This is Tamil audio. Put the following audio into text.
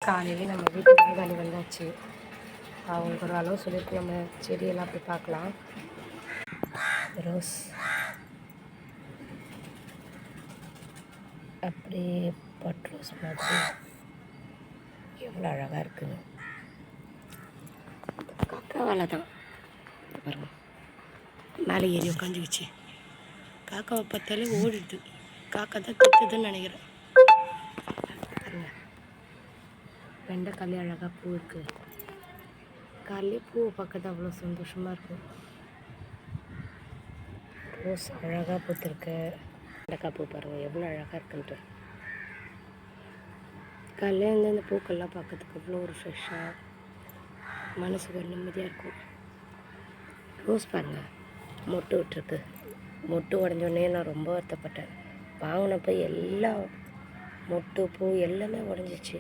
காலையிலே நம்ம வீட்டுக்கு வேலை வந்தாச்சு. அவங்களுக்கு ஒரு அளவு சொல்லிட்டு நம்ம செடியெல்லாம் போய் பார்க்கலாம். ரோஸ் அப்படியே பட் ரோஸ் மாதிரி எவ்வளோ அழகாக இருக்குங்க. காக்கா வேலை தான் பாருங்க, மேலே ஏறி உட்காந்துக்கிச்சு. காக்காவை பார்த்தாலே ஓடிடுது. காக்கா தான் கத்துதுன்னு நினைக்கிறேன். பாருங்க, வெண்டைக்காலே அழகாக பூ இருக்குது. காலையிலே பூவை பார்க்கறது அவ்வளோ சந்தோஷமாக இருக்கும். ரோஸ் அழகாக பூத்திருக்கு. வெண்டைக்காய் பூ பாருங்கள் எவ்வளோ அழகாக இருக்குன்ட்டு. காலையில் வந்து அந்த பூக்கள்லாம் பார்க்கறதுக்கு அவ்வளோ ஒரு ஃப்ரெஷ்ஷாக மனசுக்கு ஒரு நிம்மதியாக இருக்கும். ரோஸ் பாருங்கள் மொட்டு விட்டுருக்கு. மொட்டு உடஞ்சோடனே நான் ரொம்ப வருத்தப்பட்டேன். வாங்கினப்போ எல்லா மொட்டு பூ எல்லாமே உடஞ்சிச்சு.